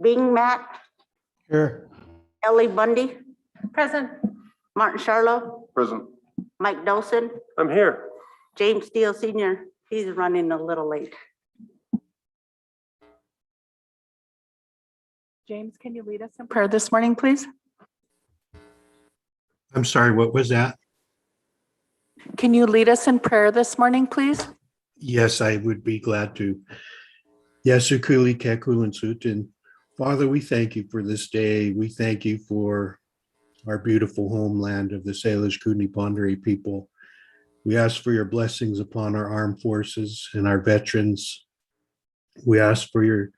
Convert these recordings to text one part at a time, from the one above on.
Bing Matt, Here. Ellie Bundy, Present. Martin Charlo, Present. Mike Dawson, I'm here. James Steele Senior. He's running a little late. James, can you lead us in prayer this morning, please? I'm sorry, what was that? Can you lead us in prayer this morning, please? Yes, I would be glad to. Yesukuli Kekulin Sutin. Father, we thank you for this day. We thank you for our beautiful homeland of the Salish Kootenai Ponderi people. We ask for your blessings upon our armed forces and our veterans. We ask for your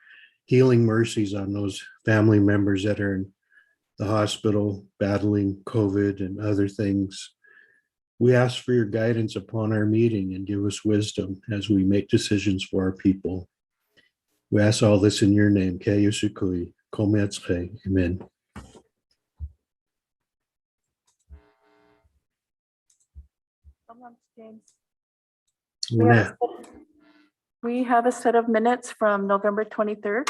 healing mercies on those family members that are in the hospital battling COVID and other things. We ask for your guidance upon our meeting and give us wisdom as we make decisions for our people. We ask all this in your name. Amen. James. Amen. We have a set of minutes from November 23rd.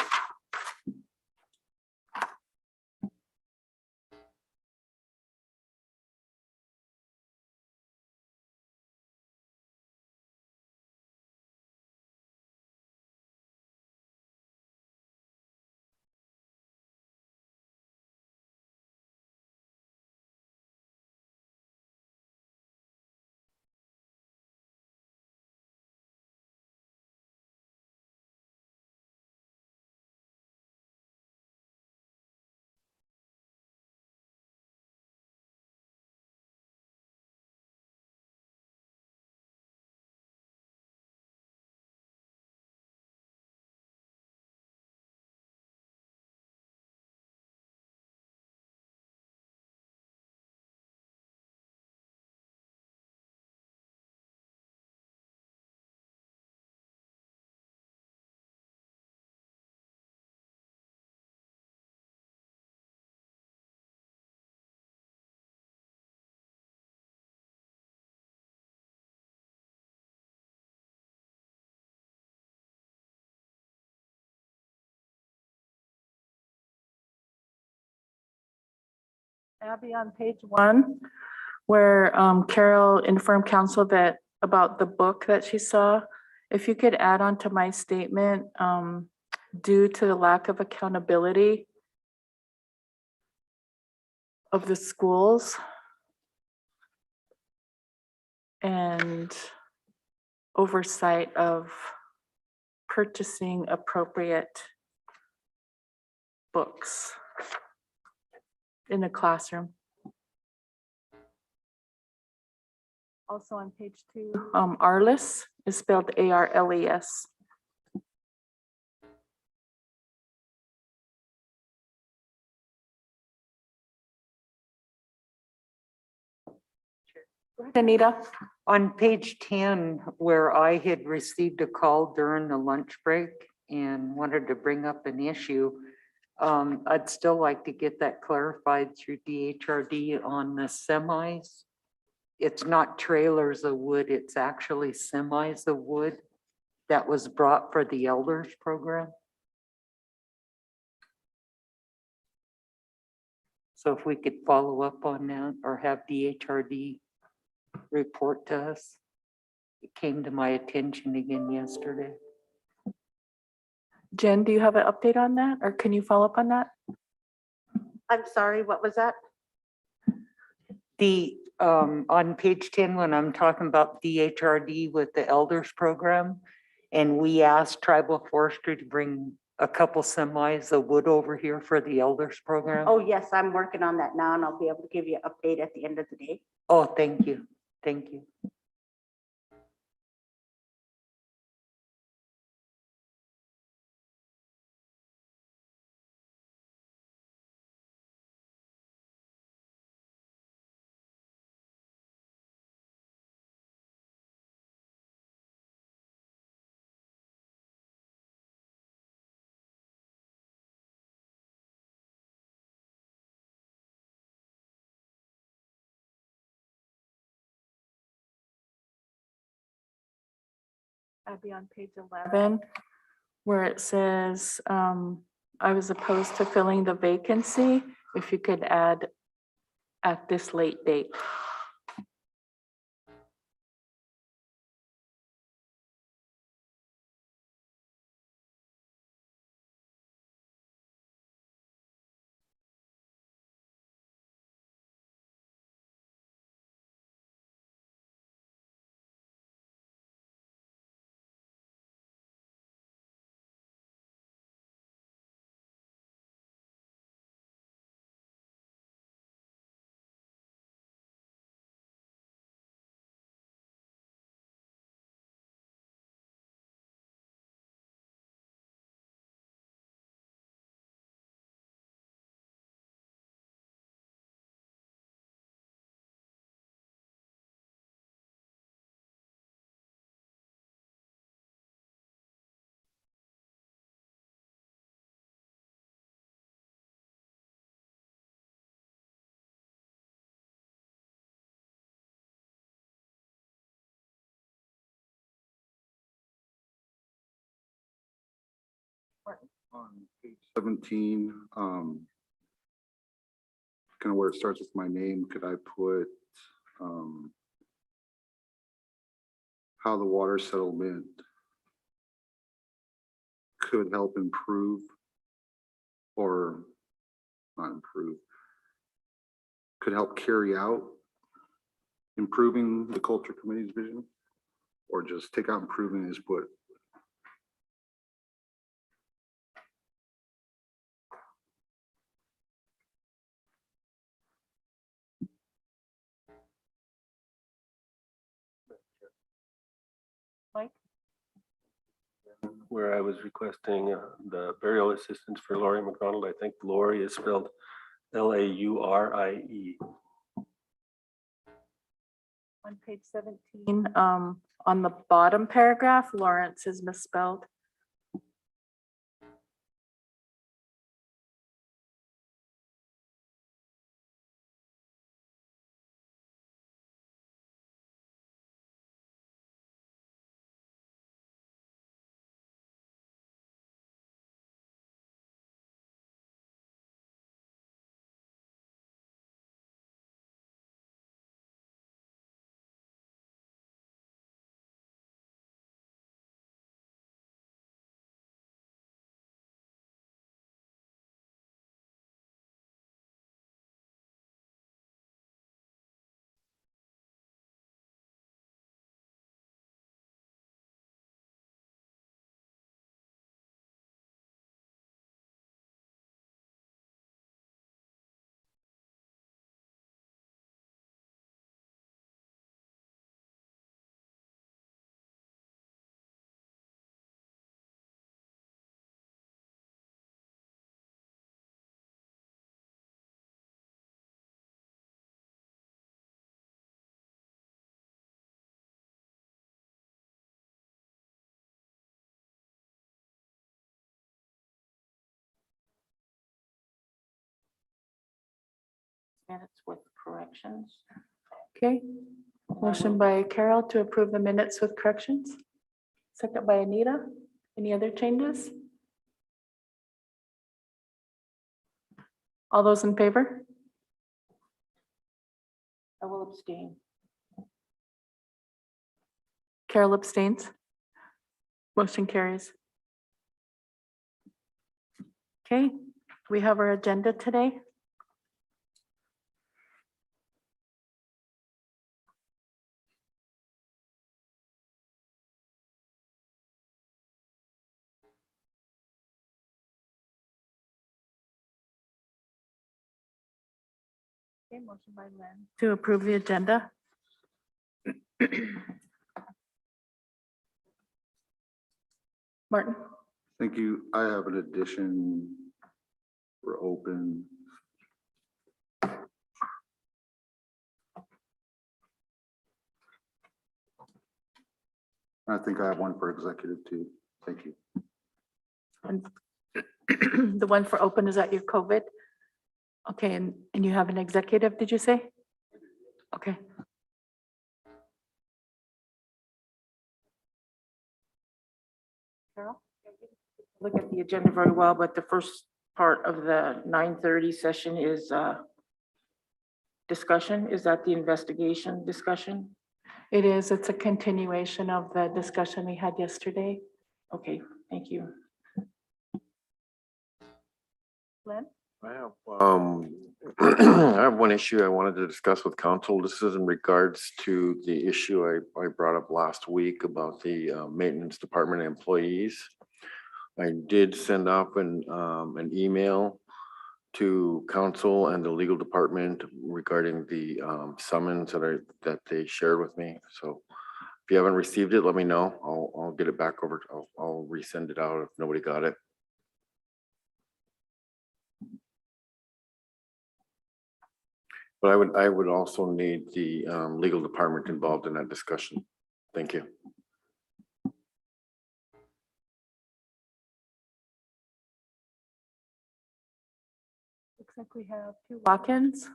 Abby, on page 1, where Carol informed council that about the book that she saw, if you could add on to my statement, due to the lack of accountability of the schools and oversight of purchasing appropriate books in the classroom. Also on page 2, Arles is spelled A-R-L-E-S. Go ahead, Anita. On page 10, where I had received a call during the lunch break and wanted to bring up an issue, I'd still like to get that clarified through DHRD on the semis. It's not trailers of wood, it's actually semis of wood that was brought for the elders program. So if we could follow up on that or have DHRD report to us. It came to my attention again yesterday. Jen, do you have an update on that, or can you follow up on that? I'm sorry, what was that? The on page 10, when I'm talking about DHRD with the elders program, and we asked tribal forestry to bring a couple semis of wood over here for the elders program. Oh, yes, I'm working on that now and I'll be able to give you an update at the end of the day. Oh, thank you. Thank you. I'd be on page 11, where it says I was opposed to filling the vacancy. If you could add at this late date. On page 17, kind of where it starts with my name, could I put how the water settlement could help improve or not improve, could help carry out improving the culture committee's vision, or just take out improving and just put Mike? Where I was requesting the burial assistance for Laurie McDonald. I think Laurie is spelled Laurie. On page 17, on the bottom paragraph, Lawrence is misspelled. Minutes with corrections. Okay, motion by Carol to approve the minutes with corrections. Second by Anita. Any other changes? All those in favor? I will abstain. Carol abstains. Motion carries. Okay, we have our agenda today. Okay, motion by Lynn to approve the agenda. Martin, thank you. I have an addition. We're open. I think I have one for executive too. Thank you. and the one for open, is that your COVID? Okay, and you have an executive, did you say? Okay. Carol? Look at the agenda very well, but the first part of the 9:30 session is discussion. Is that the investigation discussion? It is. It's a continuation of the discussion we had yesterday. Okay, thank you. Glenn? I have, I have one issue I wanted to discuss with council. This is in regards to the issue I brought up last week about the maintenance department employees. I did send off an email to council and the legal department regarding the summons that they shared with me. So if you haven't received it, let me know. I'll get it back over. I'll resend it out if nobody got it. But I would also need the legal department involved in that discussion. Thank you. Looks like we have two walk-ins.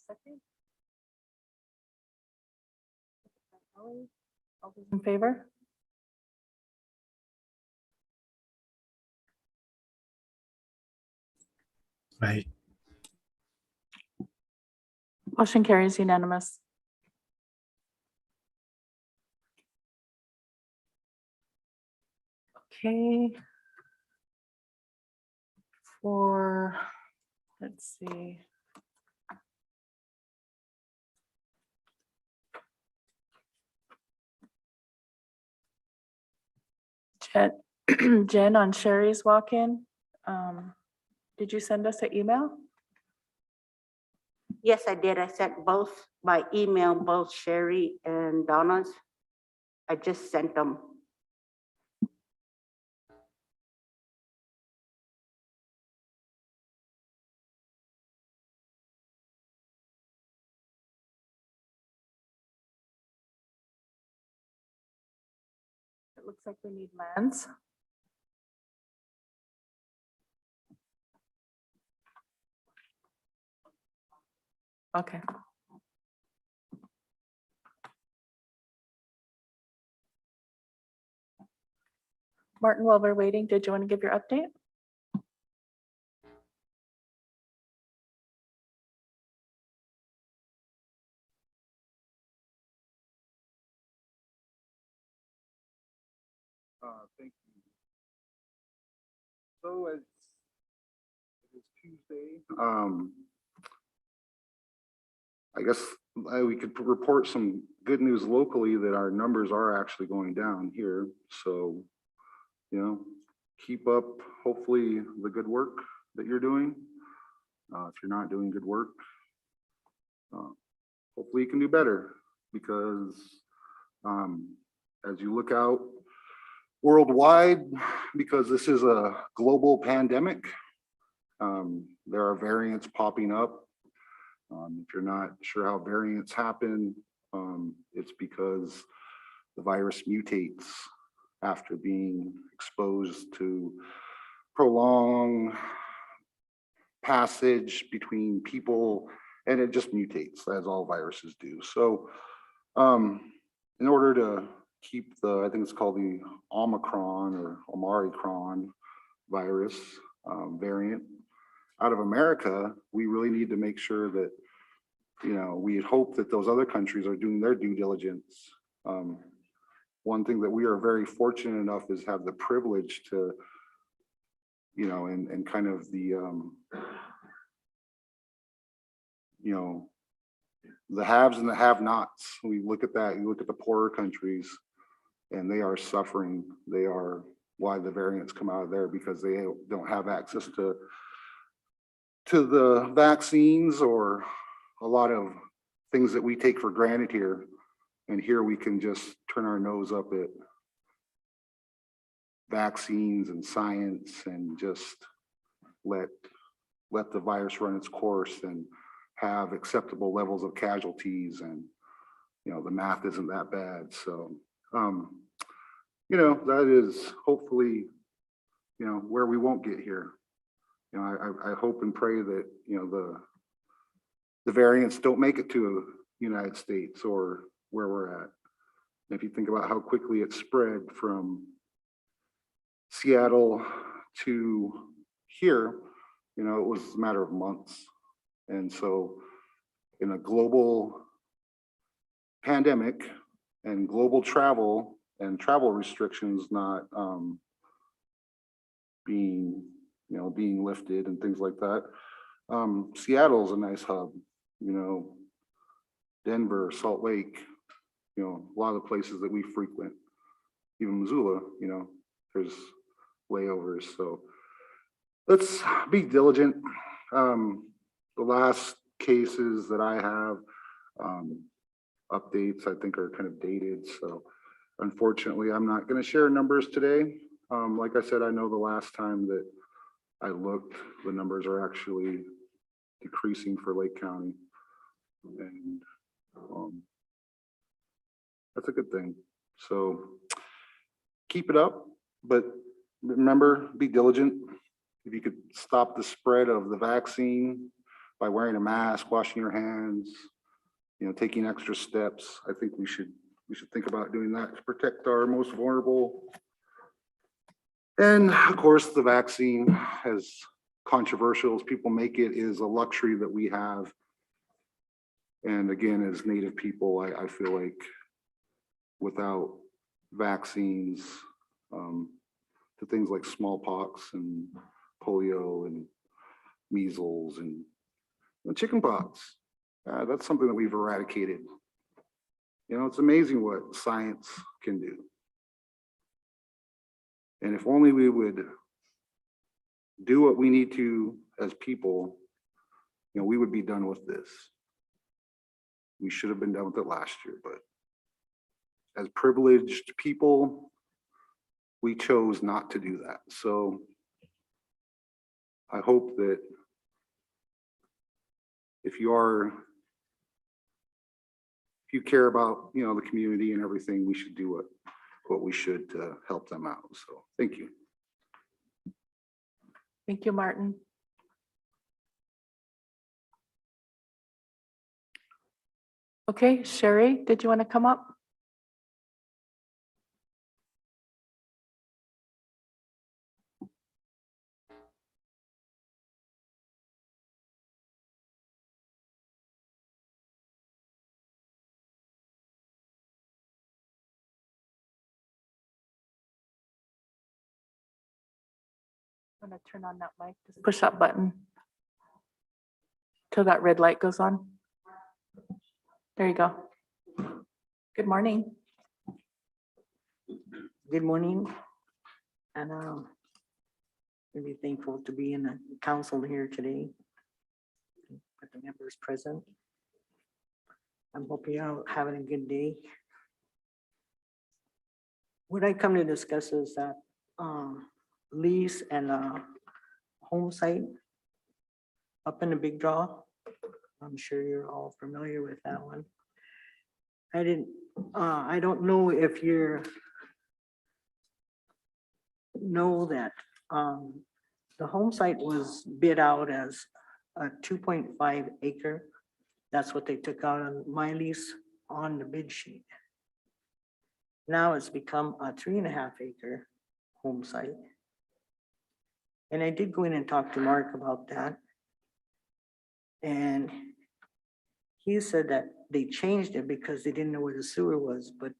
Second. All those in favor? Right. Motion carries unanimous. Okay. Let's see. Jen, on Sherry's walk-in, did you send us an email? Yes, I did. I sent both by email, both Sherry and Donna's. I just sent them. It looks like we need Lance. Okay. Martin, while we're waiting, did you want to give your update? Thank you. So as it is Tuesday, I guess we could report some good news locally that our numbers are actually going down here. So, keep up, hopefully, the good work that you're doing. If you're not doing good work, hopefully you can do better, because as you look out worldwide, because this is a global pandemic, there are variants popping up. If you're not sure how variants happen, it's because the virus mutates after being exposed to prolonged passage between people, and it just mutates, as all viruses do. So in order to keep I think it's called the Omicron or Omicron virus variant out of America, we really need to make sure that, we hope that those other countries are doing their due diligence. One thing that we are very fortunate enough is have the privilege to, and kind of the, the haves and the have-nots. We look at that, you look at the poorer countries, and they are suffering. They are why the variants come out of there, because they don't have access to the vaccines or a lot of things that we take for granted here. And here we can just turn our nose up at vaccines and science and just let the virus run its course and have acceptable levels of casualties. And the math isn't that bad. So, that is hopefully, where we won't get here. I hope and pray that, the variants don't make it to the United States or where we're at. If you think about how quickly it spread from Seattle to here, it was a matter of months. And so in a global pandemic and global travel and travel restrictions not being lifted and things like that, Seattle's a nice hub, Denver, Salt Lake, a lot of the places that we frequent, even Missoula, there's layovers. So let's be diligent. The last cases that I have, updates, I think, are kind of dated. So unfortunately, I'm not going to share numbers today. Like I said, I know the last time that I looked, the numbers are actually decreasing for Lake County. And that's a good thing. So keep it up, but remember, be diligent. If you could stop the spread of the vaccine by wearing a mask, washing your hands, taking extra steps, I think we should think about doing that to protect our most vulnerable. And of course, the vaccine, as controversial as people make it, is a luxury that we have. And again, as Native people, I feel like without vaccines to things like smallpox and polio and measles and chickenpox, that's something that we've eradicated. It's amazing what science can do. And if only we would do what we need to as people, we would be done with this. We should have been done with it last year, but as privileged people, we chose not to do that. So I hope that if you care about, the community and everything, we should do what we should to help them out. So thank you. Thank you, Martin. Okay, Sherry, did you want to come up? I'm gonna turn on that mic, just push that button till that red light goes on. There you go. Good morning. Good morning, and really thankful to be in the council here today with the members present. I'm hoping you're having a good day. What I come to discuss is that lease and home site up in the Big Draw. I'm sure you're all familiar with that one. I don't know if you know that the home site was bid out as a 2.5 acre. That's what they took out on my lease on the bid sheet. Now it's become a 3.5 acre home site. And I did go in and talk to Mark about that. And he said that they changed it because they didn't know where the sewer was, but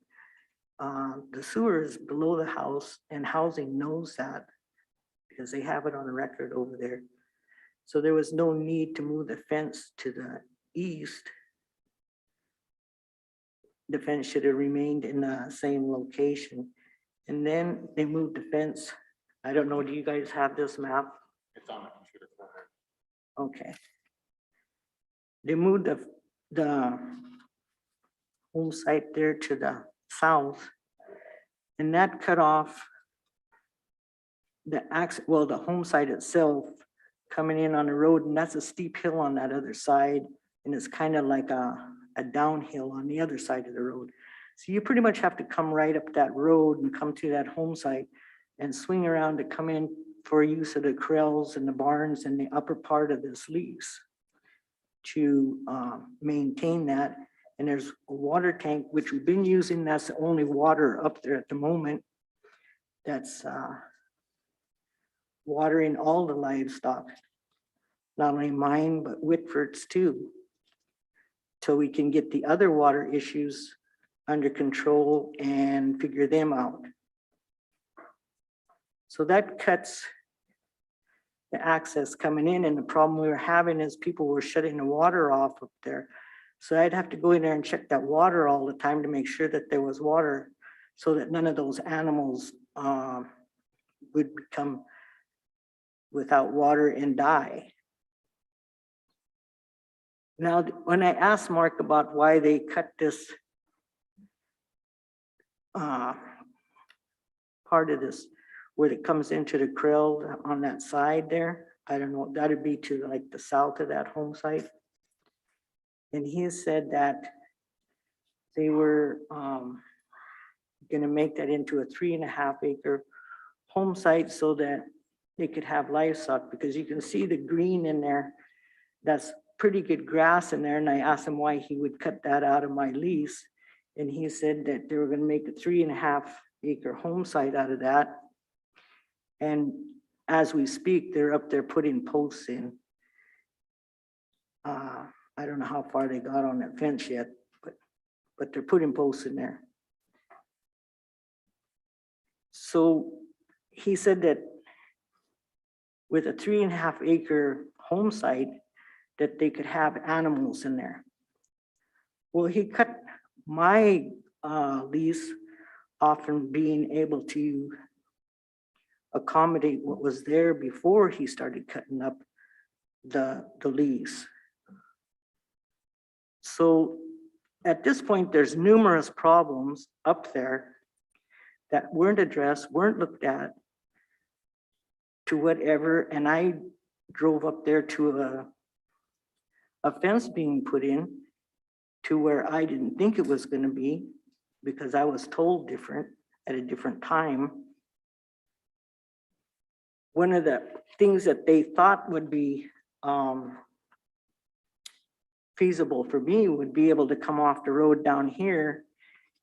the sewer is below the house and housing knows that because they have it on the record over there. So there was no need to move the fence to the east. The fence should have remained in the same location. And then they moved the fence. I don't know, do you guys have this map? It's on the computer. Okay. They moved the home site there to the south. And that cut off the home site itself coming in on the road, and that's a steep hill on that other side. And it's kind of like a a downhill on the other side of the road. So you pretty much have to come right up that road and come to that home site and swing around to come in for use of the corrals and the barns and the upper part of this lease to maintain that. And there's a water tank, which we've been using. That's the only water up there at the moment. That's watering all the livestock, not only mine, but Whitford's too. Till we can get the other water issues under control and figure them out. So that cuts the access coming in, and the problem we were having is people were shutting the water off up there. So I'd have to go in there and check that water all the time to make sure that there was water so that none of those animals would become without water and die. Now, when I asked Mark about why they cut this part of this, where it comes into the krill on that side there, I don't know, that'd be to like the south of that home site. And he said that they were gonna make that into a 3.5 acre home site so that they could have livestock, because you can see the green in there. That's pretty good grass in there. And I asked him why he would cut that out of my lease. And he said that they were gonna make a 3.5 acre home site out of that. And as we speak, they're up there putting posts in. I don't know how far they got on that fence yet, but they're putting posts in there. So he said that with a 3.5 acre home site, that they could have animals in there. Well, he cut my lease off from being able to accommodate what was there before he started cutting up the lease. So at this point, there's numerous problems up there that weren't addressed, weren't looked at to whatever. And I drove up there to a fence being put in to where I didn't think it was going to be, because I was told different at a different time. One of the things that they thought would be feasible for me would be able to come off the road down here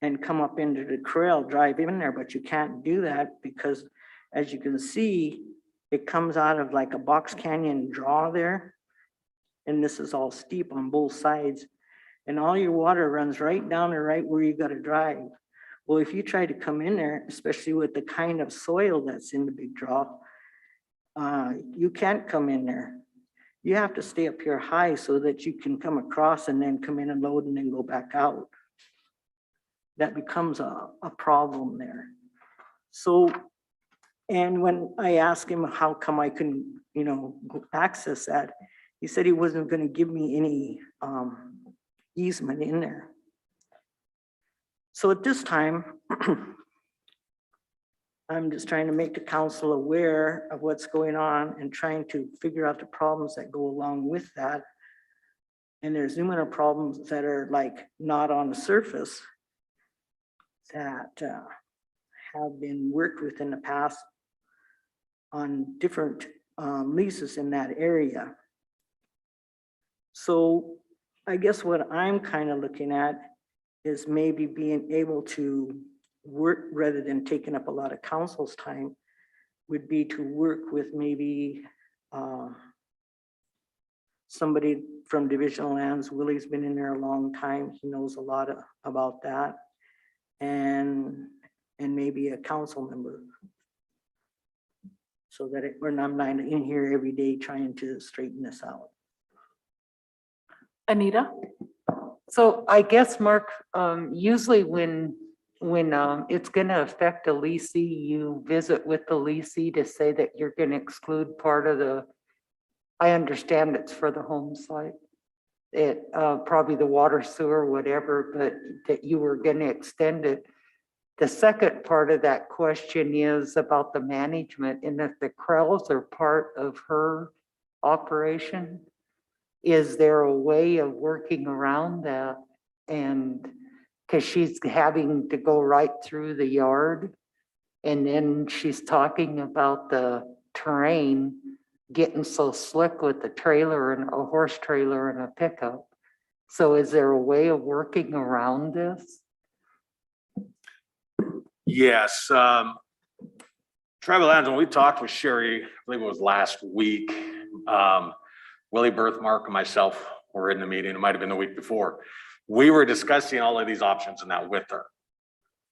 and come up into the trail, drive in there, but you can't do that because, as you can see, it comes out of like a box canyon draw there. And this is all steep on both sides. And all your water runs right down and right where you got to drive. Well, if you try to come in there, especially with the kind of soil that's in the big draw, you can't come in there. You have to stay up here high so that you can come across and then come in and load and then go back out. That becomes a problem there. So, and when I asked him how come I couldn't, access that, he said he wasn't going to give me any easement in there. So at this time, I'm just trying to make the council aware of what's going on and trying to figure out the problems that go along with that. And there's numerous problems that are like not on the surface that have been worked with in the past on different leases in that area. So I guess what I'm kind of looking at is maybe being able to work, rather than taking up a lot of council's time, would be to work with maybe somebody from Divisional Lands. Willie's been in there a long time. He knows a lot about that. And maybe a council member. So that we're not in here every day trying to straighten this out. Anita? So I guess, Mark, usually when it's going to affect a leasee, you visit with the leasee to say that you're going to exclude part of the, I understand it's for the home site, it probably the water, sewer, whatever, but that you were going to extend it. The second part of that question is about the management, and if the Krells are part of her operation, is there a way of working around that and because she's having to go right through the yard. And then she's talking about the terrain getting so slick with the trailer and a horse trailer and a pickup. So is there a way of working around this? Yes, tribal lands, when we talked with Sherry, I believe it was last week, Willie Birthmark and myself were in the meeting, it might have been the week before. We were discussing all of these options and that with her.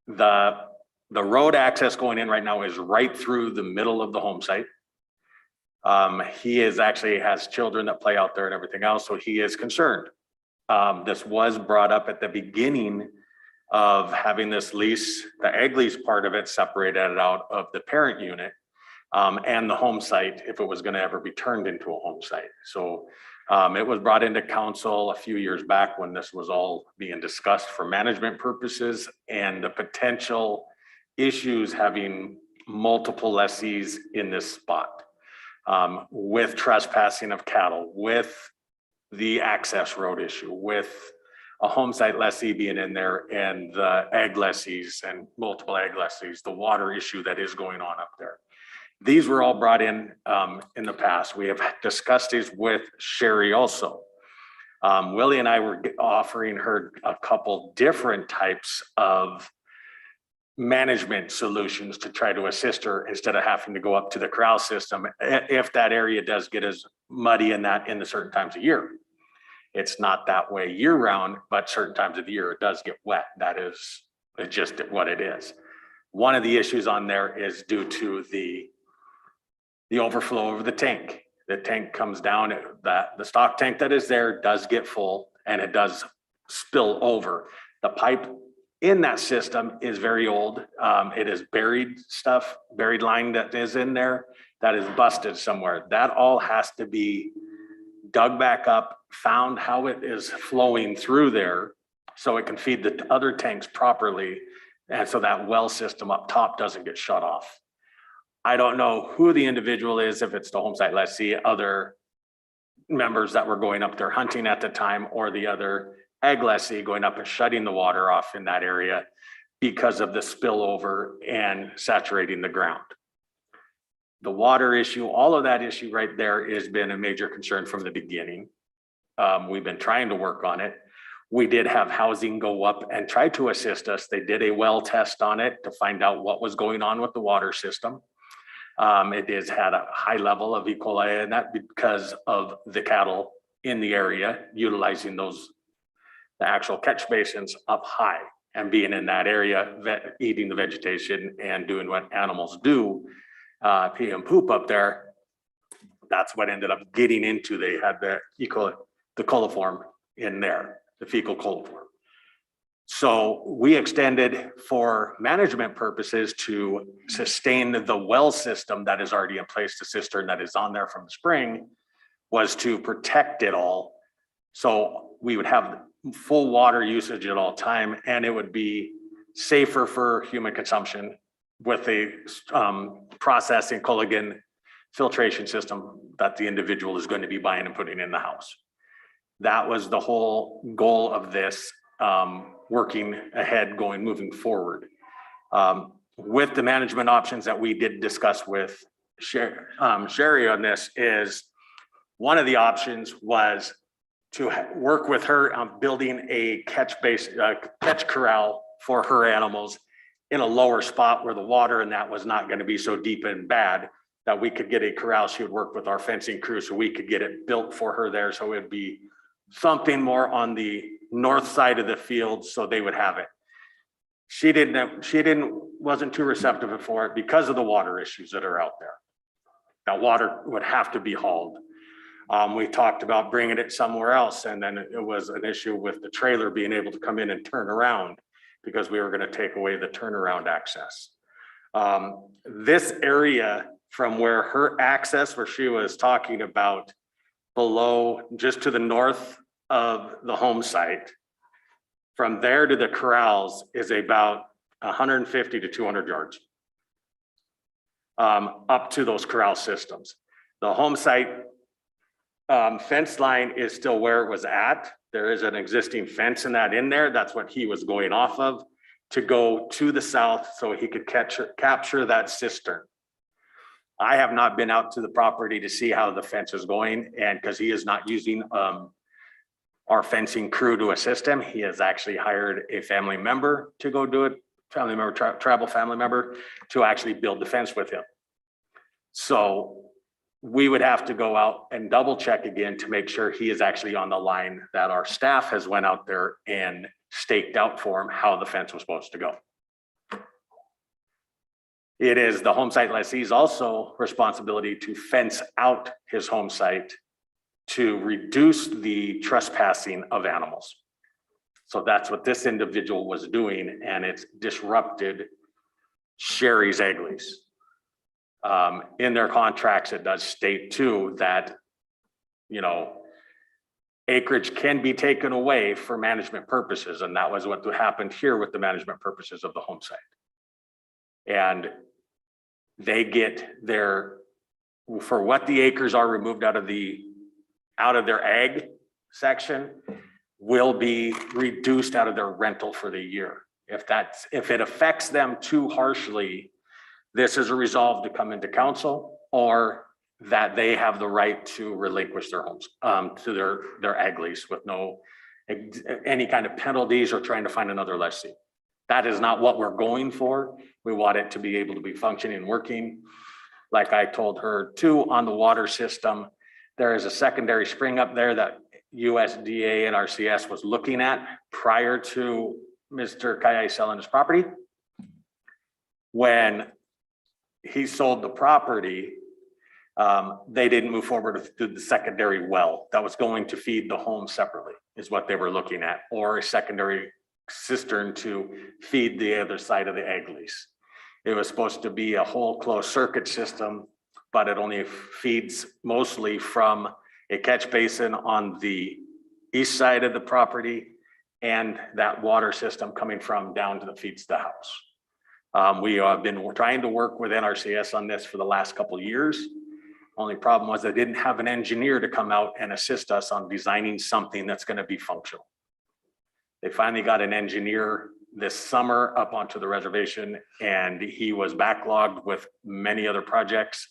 The road access going in right now is right through the middle of the home site. He is actually has children that play out there and everything else, so he is concerned. This was brought up at the beginning of having this lease, the egg lease part of it separated out of the parent unit and the home site if it was going to ever be turned into a home site. So it was brought into council a few years back when this was all being discussed for management purposes and the potential issues having multiple lessees in this spot with trespassing of cattle, with the access road issue, with a home site lessee being in there and the egg lessees and multiple egg lessees, the water issue that is going on up there. These were all brought in the past. We have discussed these with Sherry also. Willie and I were offering her a couple different types of management solutions to try to assist her instead of having to go up to the corral system if that area does get as muddy in the certain times of year. It's not that way year round, but certain times of the year it does get wet. That is just what it is. One of the issues on there is due to the overflow of the tank. The tank comes down, the stock tank that is there does get full and it does spill over. The pipe in that system is very old. It is buried line that is in there that is busted somewhere. That all has to be dug back up, found how it is flowing through there so it can feed the other tanks properly. And so that well system up top doesn't get shut off. I don't know who the individual is, if it's the home site lessee, other members that were going up there hunting at the time, or the other egg lessee going up and shutting the water off in that area because of the spillover and saturating the ground. The water issue, all of that issue right there has been a major concern from the beginning. We've been trying to work on it. We did have housing go up and try to assist us. They did a well test on it to find out what was going on with the water system. It has had a high level of E. coli, and that because of the cattle in the area utilizing the actual catch basins up high and being in that area, eating the vegetation and doing what animals do, pee and poop up there. That's what ended up getting into, they had the E. coli, the coliform in there, the fecal coliform. So we extended for management purposes to sustain the well system that is already in place, the cistern that is on there from the spring, was to protect it all. So we would have full water usage at all time, and it would be safer for human consumption with a processing Culligan filtration system that the individual is going to be buying and putting in the house. That was the whole goal of this, working ahead, moving forward. With the management options that we did discuss with Sherry on this, is one of the options was to work with her on building a catch corral for her animals in a lower spot where the water and that was not going to be so deep and bad, that we could get a corral. She would work with our fencing crew so we could get it built for her there. So it'd be something more on the north side of the field so they would have it. She wasn't too receptive for it because of the water issues that are out there. That water would have to be hauled. We talked about bringing it somewhere else, and then it was an issue with the trailer being able to come in and turn around because we were going to take away the turnaround access. This area from where her access, where she was talking about below, just to the north of the home site, from there to the corrals is about 150 to 200 yards up to those corral systems. The home site fence line is still where it was at. There is an existing fence in there. That's what he was going off of to go to the south so he could capture that cistern. I have not been out to the property to see how the fence is going, and because he is not using our fencing crew to assist him, he has actually hired a family member to go do it, tribal family member to actually build the fence with him. So we would have to go out and double check again to make sure he is actually on the line that our staff has went out there and staked out for him how the fence was supposed to go. It is the home site lessee's also responsibility to fence out his home site to reduce the trespassing of animals. So that's what this individual was doing, and it's disrupted Sherry's egg lease. In their contracts, it does state too that, you know, acreage can be taken away for management purposes, and that was what happened here with the management purposes of the home site. And they get their, for what the acres are removed out of their ag section, will be reduced out of their rental for the year. If it affects them too harshly, this is a resolve to come into council, or that they have the right to relinquish their homes to their ag lease with no any kind of penalties or trying to find another lessee. That is not what we're going for. We want it to be able to be functioning and working. Like I told her too, on the water system, there is a secondary spring up there that USDA and RCS was looking at prior to Mr. Kayai selling his property. When he sold the property, they didn't move forward with the secondary well that was going to feed the home separately, is what they were looking at, or a secondary cistern to feed the other side of the egg lease. It was supposed to be a whole closed circuit system, but it only feeds mostly from a catch basin on the east side of the property and that water system coming from down to the feeds the house. We have been trying to work with NRCS on this for the last couple of years. Only problem was they didn't have an engineer to come out and assist us on designing something that's going to be functional. They finally got an engineer this summer up onto the reservation, and he was backlogged with many other projects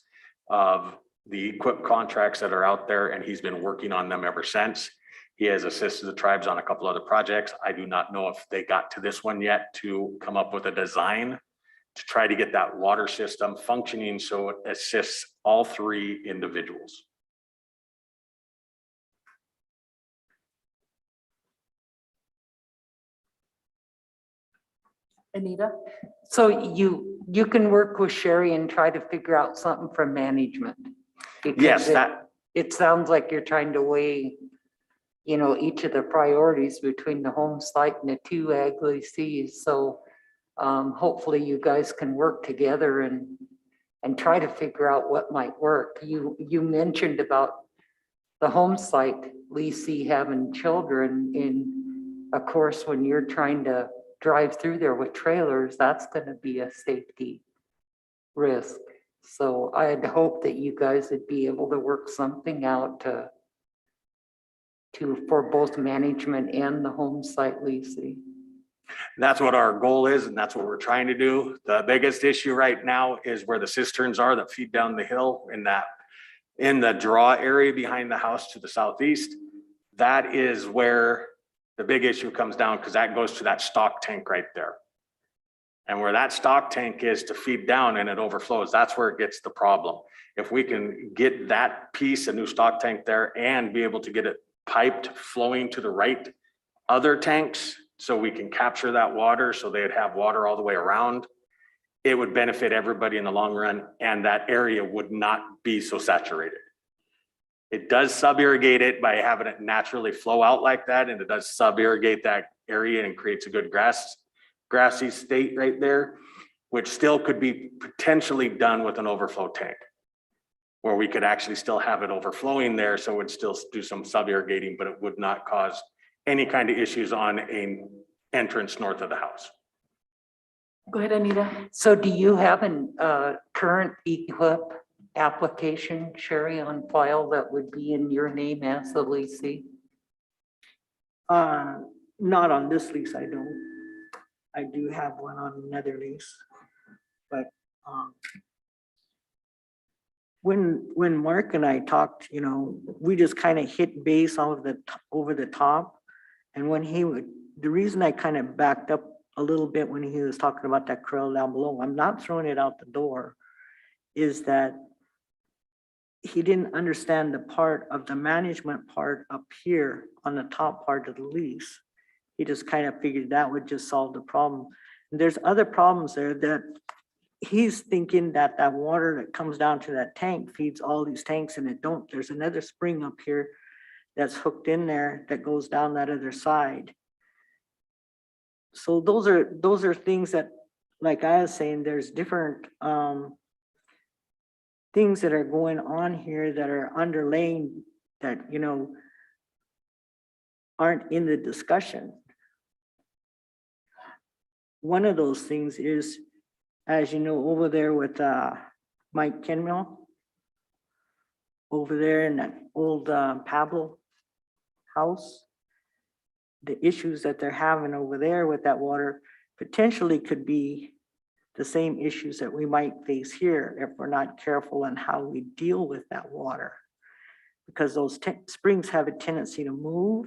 of the equip contracts that are out there, and he's been working on them ever since. He has assisted the tribes on a couple other projects. I do not know if they got to this one yet to come up with a design to try to get that water system functioning so it assists all three individuals. Anita? So you can work with Sherry and try to figure out something from management. Yes, Because it sounds like you're trying to weigh, you know, each of the priorities between the home site and the two ag leases. So hopefully you guys can work together and try to figure out what might work. You mentioned about the home site leasee having children, and of course, when you're trying to drive through there with trailers, that's going to be a safety risk. So I'd hope that you guys would be able to work something out to for both management and the home site leasing. That's what our goal is, and that's what we're trying to do. The biggest issue right now is where the cisterns are that feed down the hill in the draw area behind the house to the southeast. That is where the big issue comes down, because that goes to that stock tank right there. And where that stock tank is to feed down and it overflows, that's where it gets the problem. If we can get that piece, a new stock tank there, and be able to get it piped flowing to the right other tanks, so we can capture that water, so they'd have water all the way around, it would benefit everybody in the long run, and that area would not be so saturated. It does sub-irrigate it by having it naturally flow out like that, and it does sub-irrigate that area and creates a good grassy state right there, which still could be potentially done with an overflow tank, where we could actually still have it overflowing there, so it would still do some sub-irrigating, but it would not cause any kind of issues on an entrance north of the house. Go ahead, Anita. So do you have an current equip application, Sherry, on file that would be in your name as the leasing? Not on this lease, I don't. I do have one on another lease. But when Mark and I talked, you know, we just kind of hit base over the top. And when the reason I kind of backed up a little bit when he was talking about that krill down below, I'm not throwing it out the door, is that he didn't understand the part of the management part up here on the top part of the lease. He just kind of figured that would just solve the problem. And there's other problems there that he's thinking that that water that comes down to that tank feeds all these tanks, and it don't. There's another spring up here that's hooked in there that goes down that other side. So those are things that, like I was saying, there's different things that are going on here that are underlaying that, you know, aren't in the discussion. One of those things is, as you know, over there with Mike Kenmill, over there in that old Pablo house, the issues that they're having over there with that water potentially could be the same issues that we might face here if we're not careful on how we deal with that water. Because those springs have a tendency to move.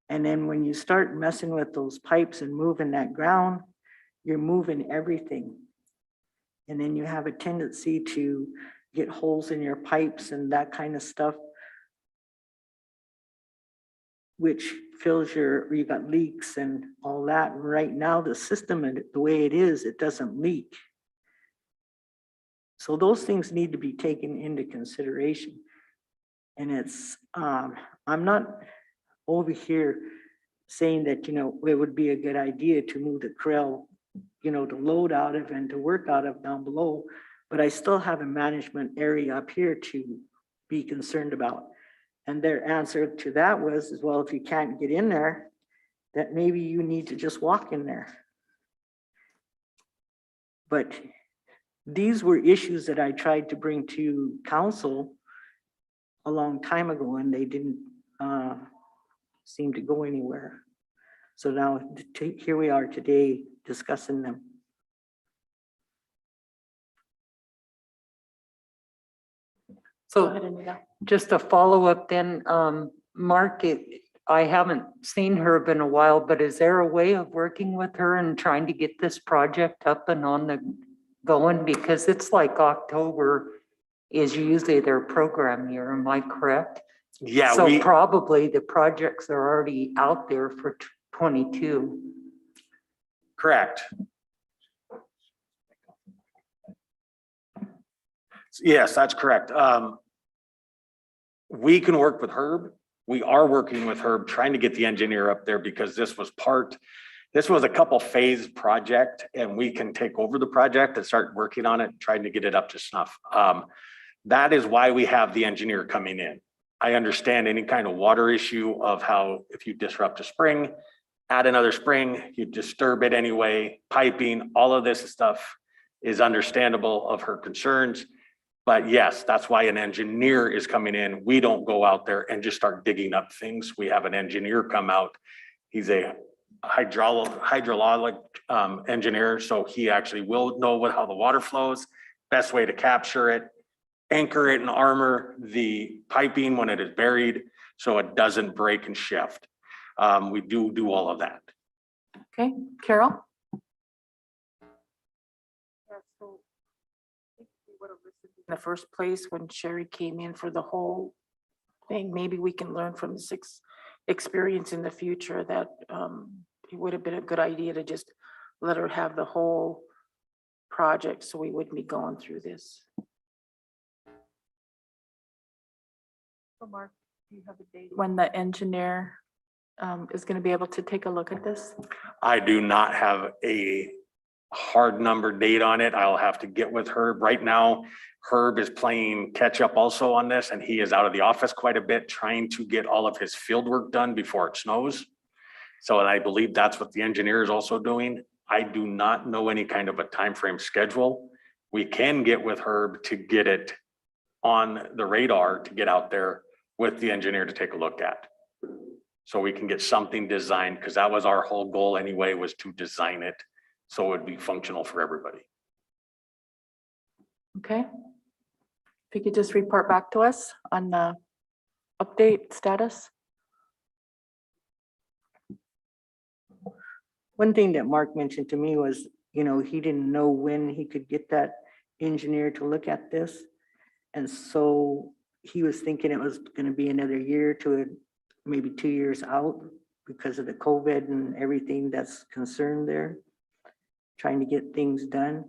And then when you start messing with those pipes and moving that ground, you're moving everything. And then you have a tendency to get holes in your pipes and that kind of stuff, which fills you got leaks and all that. Right now, the system and the way it is, it doesn't leak. So those things need to be taken into consideration. And it's, I'm not over here saying that, you know, it would be a good idea to move the krill, you know, to load out of and to work out of down below, but I still have a management area up here to be concerned about. And their answer to that was, well, if you can't get in there, that maybe you need to just walk in there. But these were issues that I tried to bring to council a long time ago, and they didn't seem to go anywhere. So now here we are today discussing them. Go So ahead, Anita. just a follow-up then, Mark, I haven't seen her in a while, but is there a way of working with her and trying to get this project up and on the going? Because it's like October is usually their program year, am I correct? Yeah, So probably the projects are already out there for 22. correct. Yes, that's correct. We can work with Herb. We are working with Herb, trying to get the engineer up there because this was a couple phase project, and we can take over the project and start working on it, trying to get it up to snuff. That is why we have the engineer coming in. I understand any kind of water issue of how if you disrupt a spring, add another spring, you disturb it anyway, piping, all of this stuff is understandable of her concerns. But yes, that's why an engineer is coming in. We don't go out there and just start digging up things. We have an engineer come out. He's a hydraulic engineer, so he actually will know how the water flows, best way to capture it, anchor it and armor the piping when it is buried so it doesn't break and shift. We do all of that. Okay, Carol? In the first place, when Sherry came in for the whole thing, maybe we can learn from this experience in the future that it would have been a good idea to just let her have the whole project so we wouldn't be going through this. So Mark, do you have a date when the engineer is going to be able to take a look at this? I do not have a hard number date on it. I'll have to get with Herb. Right now, Herb is playing catch up also on this, and he is out of the office quite a bit trying to get all of his field work done before it snows. So, and I believe that's what the engineer is also doing. I do not know any kind of a time frame schedule. We can get with Herb to get it on the radar to get out there with the engineer to take a look at. So we can get something designed, because that was our whole goal anyway, was to design it so it would be functional for everybody. Okay. If you could just report back to us on the update status. One thing that Mark mentioned to me was, you know, he didn't know when he could get that engineer to look at this. And so he was thinking it was gonna be another year to maybe 2 years out because of the COVID and everything that's concerned there, trying to get things done.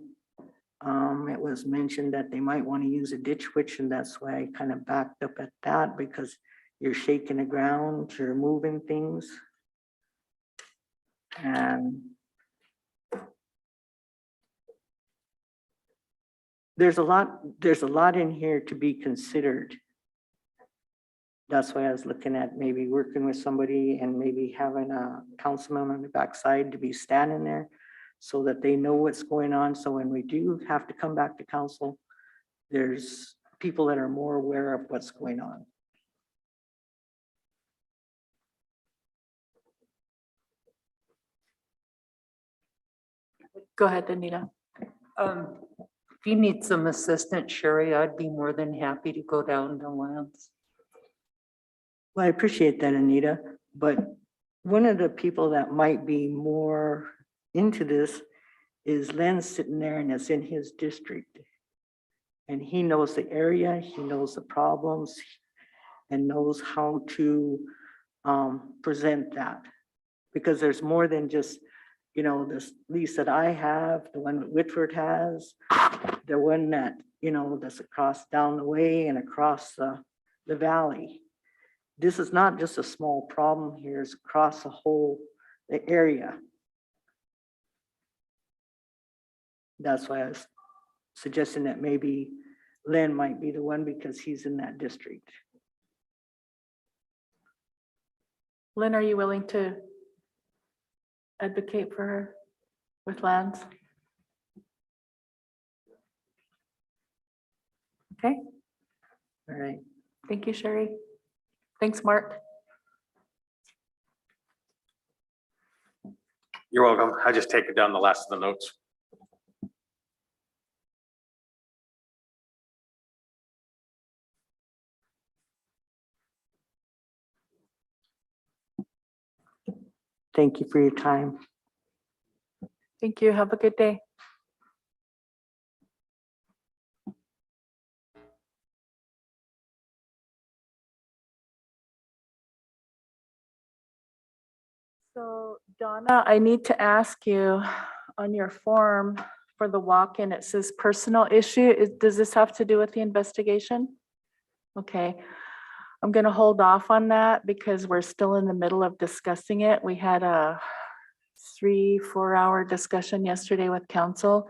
It was mentioned that they might want to use a ditch witch, and that's why I kind of backed up at that, because you're shaking the ground, you're moving things. And there's a lot in here to be considered. That's why I was looking at maybe working with somebody and maybe having a councilman on the backside to be standing there so that they know what's going on. So when we do have to come back to council, there's people that are more aware of what's going on. Go ahead, Anita. If you need some assistance, Sherry, I'd be more than happy to go down to Lance. Well, I appreciate that, Anita, but one of the people that might be more into this is Len sitting there, and it's in his district. And he knows the area, he knows the problems, and knows how to present that. Because there's more than just, you know, this lease that I have, the one that Whitford has, the one that, you know, that's across down the way and across the valley. This is not just a small problem here, it's across the area. That's why I was suggesting that maybe Len might be the one because he's in that district. Lynn, are you willing to advocate for her with lands? Okay, All right. thank you, Sherry. Thanks, Mark. You're welcome. I just taken down the last of the notes. Thank you for your time. Thank you. Have a good day. So Donna, I need to ask you on your form for the walk-in, it says personal issue. Does this have to do with the investigation? Okay, I'm gonna hold off on that because we're still in the middle of discussing it. We had a 3-4 hour discussion yesterday with council.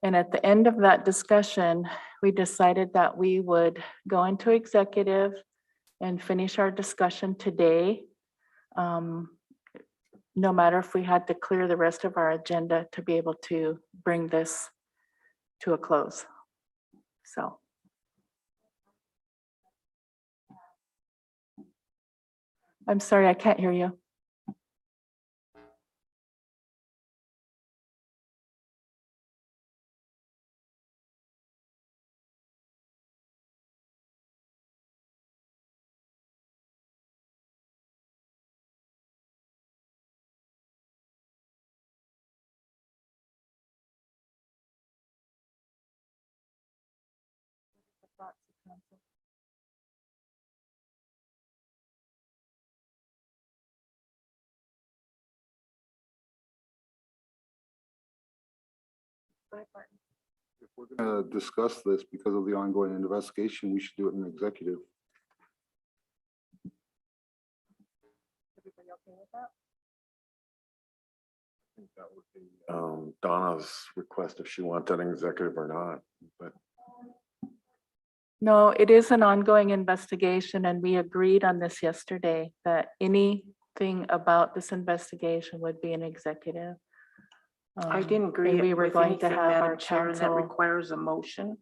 And at the end of that discussion, we decided that we would go into executive and finish our discussion today. No matter if we had to clear the rest of our agenda to be able to bring this to a close. So. I'm sorry, I can't hear you. If we're gonna discuss this because of the ongoing investigation, we should do it in executive. Everybody okay with that? I think that would be Donna's request if she wants that executive or not, but No, it is an ongoing investigation and we agreed on this yesterday that anything about this investigation would be an executive. I didn't agree And we were with going to anything, have our Madam Chair, and that council, requires a motion.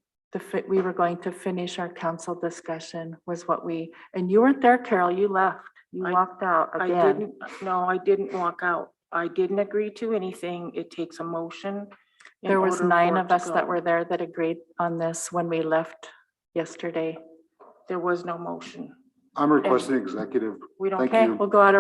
we were going to finish our council discussion was what we, and you weren't there, Carol, you left. You I- walked out I again. didn't, no, I didn't walk out. I didn't agree to anything. It takes a motion. in There was order 9 for it of to us that go. were there that agreed on this when we left yesterday. There was no motion. I'm requesting executive. We don't. Thank Okay, you. we'll go out of